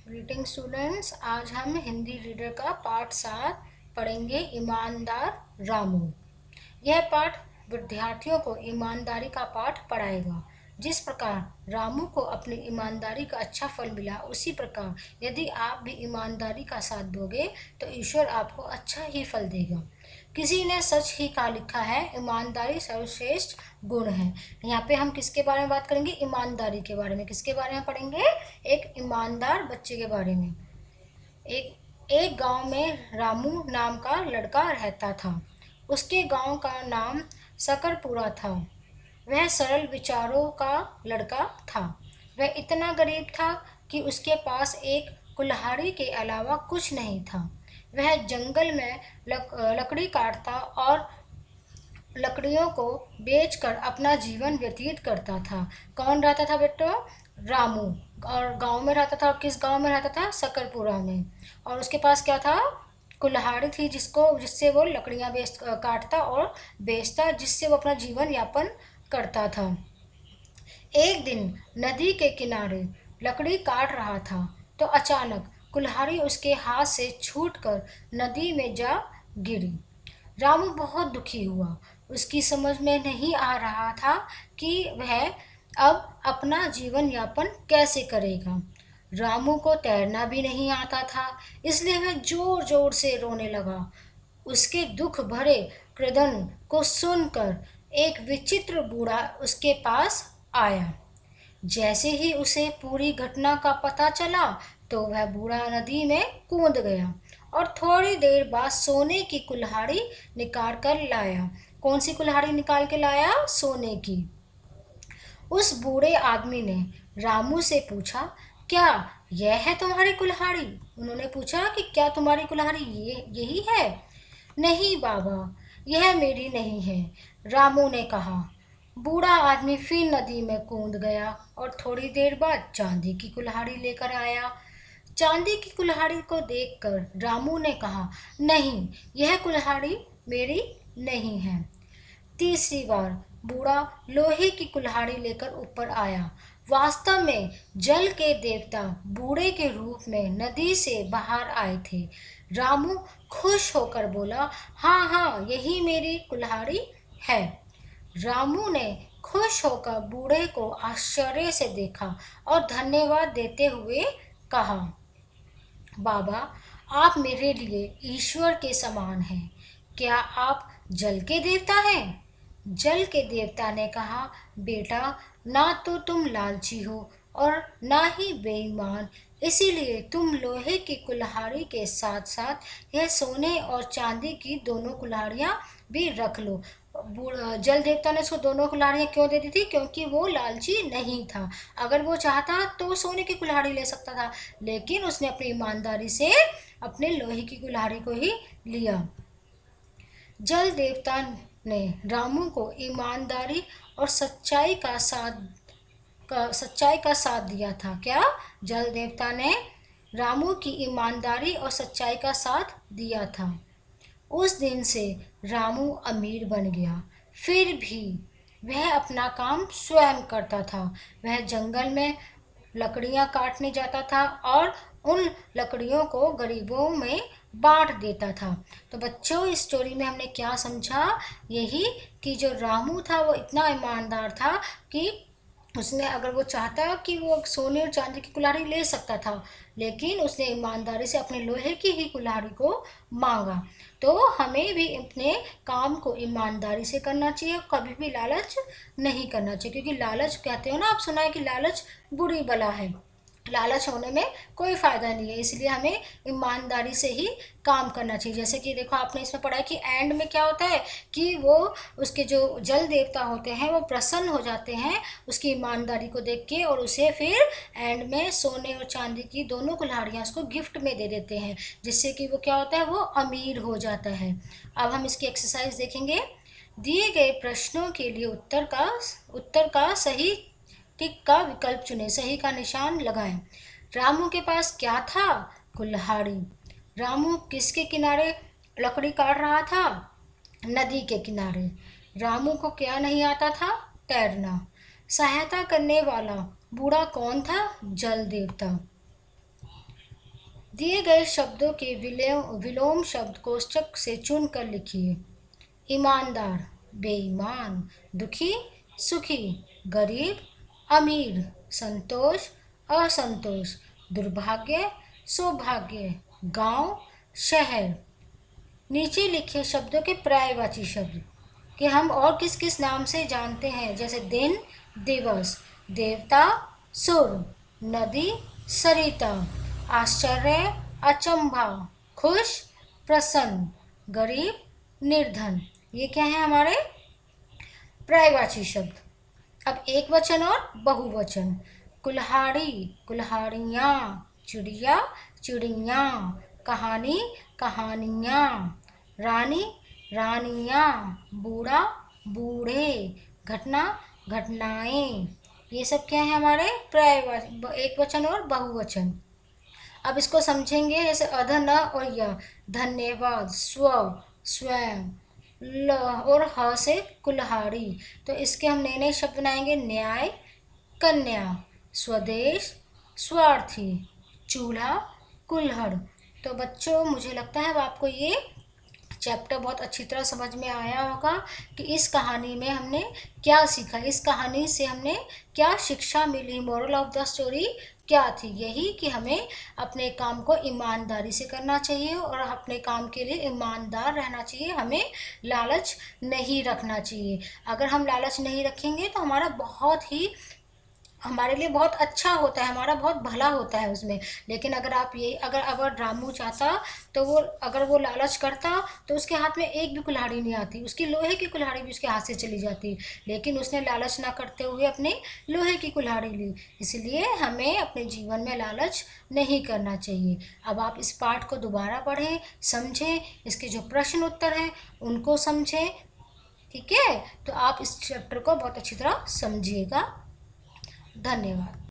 Greeting students, आज हम Hindi reader का पाठ 7 पढ़ेंगे। ईमानदार रामू। यह पाठ विद्यार्थियों को ईमानदारी का पाठ पढ़ाएगा। जिस प्रकार रामू को अपनी ईमानदारी का अच्छा फल मिला, उसी प्रकार यदि आप भी ईमानदारी का साथ दोगे तो ईश्वर आपको अच्छा ही फल देगा। किसी ने सच ही का लिखा है, ईमानदारी सर्वश्रेष्ठ गुण है। यहाँ पे हम किसके बारे में बात करेंगे? ईमानदारी के बारे में। किसके बारे में पढ़ेंगे? एक ईमानदार बच्चे के बारे में। एक एक गांव में रामू नाम का लड़का रहता था। उसके गांव का नाम सकरपुरा था। वह सरल विचारों का लड़का था। वह इतना गरीब था कि उसके पास एक कुल्हाड़ी के अलावा कुछ नहीं था। वह जंगल में लकड़ी काटता और लकड़ियों को बेचकर अपना जीवन व्यतीत करता था। कौन रहता था बेटो? रामू। और गांव में रहता था। और किस गांव में रहता था? सकरपुरा में। और उसके पास क्या था? कुल्हाड़ी थी, जिससे वो लकड़ियां काटता और बेचता, जिससे वो अपना जीवन यापन करता था। एक दिन नदी के किनारे लकड़ी काट रहा था तो अचानक कुल्हाड़ी उसके हाथ से छूटकर नदी में जा गिरी। रामू बहुत दुखी हुआ। उसकी समझ में नहीं आ रहा था कि वह अब अपना जीवन यापन कैसे करेगा। रामू को तैरना भी नहीं आता था, इसलिए वह जोर जोर से रोने लगा। उसके दुख भरे क्रदन को सुनकर एक विचित्र बूढ़ा उसके पास आया। जैसे ही उसे पूरी घटना का पता चला तो वह बूढ़ा नदी में कूद गया और थोड़ी देर बाद सोने की कुल्हाड़ी निकाल कर लाया। कौन सी कुल्हाड़ी निकाल के लाया? सोने की। उस बूढ़े आदमी ने रामू से पूछा, क्या यह है तुम्हारी कुल्हाड़ी? उन्होंने पूछा कि क्या तुम्हारी कुल्हाड़ी यही है? नहीं बाबा, यह मेरी नहीं है, रामू ने कहा। बूढ़ा आदमी फिर नदी में कूद गया और थोड़ी देर बाद चांदी की कुल्हाड़ी लेकर आया। चांदी की कुल्हाड़ी को देखकर रामू ने कहा, नहीं, यह कुल्हाड़ी मेरी नहीं है। तीसरी बार बूढ़ा लोहे की कुल्हाड़ी लेकर ऊपर आया। वास्तव में जल के देवता बूढ़े के रूप में नदी से बाहर आए थे। रामू खुश होकर बोला, हाँ हाँ, यही मेरी कुल्हाड़ी है। रामू ने खुश होकर बूढ़े को आश्चर्य से देखा और धन्यवाद देते हुए कहा, बाबा, आप मेरे लिए ईश्वर के समान हैं। क्या आप जल के देवता हैं? जल के देवता ने कहा, बेटा, ना तो तुम लालची हो और ना ही बेईमान, इसीलिए तुम लोहे की कुल्हाड़ी के साथ साथ यह सोने और चांदी की दोनों कुल्हाड़ियाँ भी रख लो। जल देवता ने उसको दोनों कुल्हाड़ियाँ क्यों दे दी थी? क्योंकि वो लालची नहीं था। अगर वो चाहता तो सोने की कुल्हाड़ी ले सकता था, लेकिन उसने अपनी ईमानदारी से अपने लोहे की कुल्हाड़ी को ही लिया। जल देवता ने रामू को ईमानदारी और सच्चाई का साथ दिया था। क्या? जल देवता ने रामू की ईमानदारी और सच्चाई का साथ दिया था। उस दिन से रामू अमीर बन गया। फिर भी वह अपना काम स्वयं करता था। वह जंगल में लकड़ियां काटने जाता था और उन लकड़ियों को गरीबों में बांट देता था। तो बच्चों, इस स्टोरी में हमने क्या समझा? यही कि जो रामू था वो इतना ईमानदार था कि उसने, अगर वो चाहता कि वो सोने और चांदी की कुल्हाड़ी ले सकता था, लेकिन उसने ईमानदारी से अपने लोहे की ही कुल्हाड़ी को मांगा। तो हमें भी अपने काम को ईमानदारी से करना चाहिए, कभी भी लालच नहीं करना चाहिए। क्योंकि लालच, कहते हो ना, आप सुना है कि लालच बुरी बला है। लालच होने में कोई फ़ायदा नहीं है, इसलिए हमें ईमानदारी से ही काम करना चाहिए। जैसे कि देखो, आपने इसमें पढ़ा है कि एंड में क्या होता है कि वो, उसके जो जल देवता होते हैं वो प्रसन्न हो जाते हैं उसकी ईमानदारी को देख के, और उसे फिर एंड में सोने और चांदी की दोनों कुल्हाड़ियाँ उसको गिफ्ट में दे देते हैं, जिससे कि वो क्या होता है, वो अमीर हो जाता है। अब हम इसकी एक्सरसाइज देखेंगे। दिए गए प्रश्नों के लिए उत्तर का सही टिक का विकल्प चुनें, सही का निशान लगाएं। रामू के पास क्या था? कुल्हाड़ी। रामू किसके किनारे लकड़ी काट रहा था? नदी के किनारे। रामू को क्या नहीं आता था? तैरना। सहायता करने वाला बूढ़ा कौन था? जल देवता। दिए गए शब्दों के विलोम शब्द कोष्ठक से चुनकर लिखिए। ईमानदार, बेईमान, दुखी, सुखी, गरीब, अमीर, संतोष, असंतोष, दुर्भाग्य, सौभाग्य, गांव, शहर। नीचे लिखे शब्दों के पर्यायवाची शब्द कि हम और किस किस नाम से जानते हैं, जैसे दिन, दिवस, देवता, सुर, नदी, सरिता, आश्चर्य, अचंभा, खुश, प्रसन्न, गरीब, निर्धन। ये क्या है हमारे पर्यायवाची शब्द। अब एक वचन और बहुवचन। कुल्हाड़ी, कुल्हाड़ियाँ, चिड़िया, चिड़ियाँ, कहानी, कहानियाँ, रानी, रानियाँ, बूढ़ा, बूढ़े, घटना, घटनाएं। ये सब क्या है हमारे पर्यायवाची, एक वचन और बहुवचन। अब इसको समझेंगे, जैसे अध, न और य। धन्यवाद, स्व, स्वयं, ल और ह से कुल्हाड़ी। तो इसके हम नए नए शब्द बनाएंगे। न्याय, कन्या, स्वदेश, स्वार्थी, चूल्हा, कुल्हड़। तो बच्चों, मुझे लगता है अब आपको ये चैप्टर बहुत अच्छी तरह समझ में आया होगा कि इस कहानी में हमने क्या सीखा, इस कहानी से हमने क्या शिक्षा मिली। मोरल ऑफ द स्टोरी क्या थी? यही कि हमें अपने काम को ईमानदारी से करना चाहिए और अपने काम के लिए ईमानदार रहना चाहिए। हमें लालच नहीं रखना चाहिए। अगर हम लालच नहीं रखेंगे तो हमारे लिए बहुत अच्छा होता है, हमारा बहुत भला होता है उसमें। लेकिन अगर रामू चाहता तो अगर वो लालच करता तो उसके हाथ में एक भी कुल्हाड़ी नहीं आती, उसकी लोहे की कुल्हाड़ी भी उसके हाथ से चली जाती। लेकिन उसने लालच ना करते हुए अपनी लोहे की कुल्हाड़ी ली। इसलिए हमें अपने जीवन में लालच नहीं करना चाहिए। अब आप इस पाठ को दोबारा पढ़ें, समझें, इसके जो प्रश्न उत्तर हैं उनको समझें। ठीक है, तो आप इस चैप्टर को बहुत अच्छी तरह समझिएगा। धन्यवाद।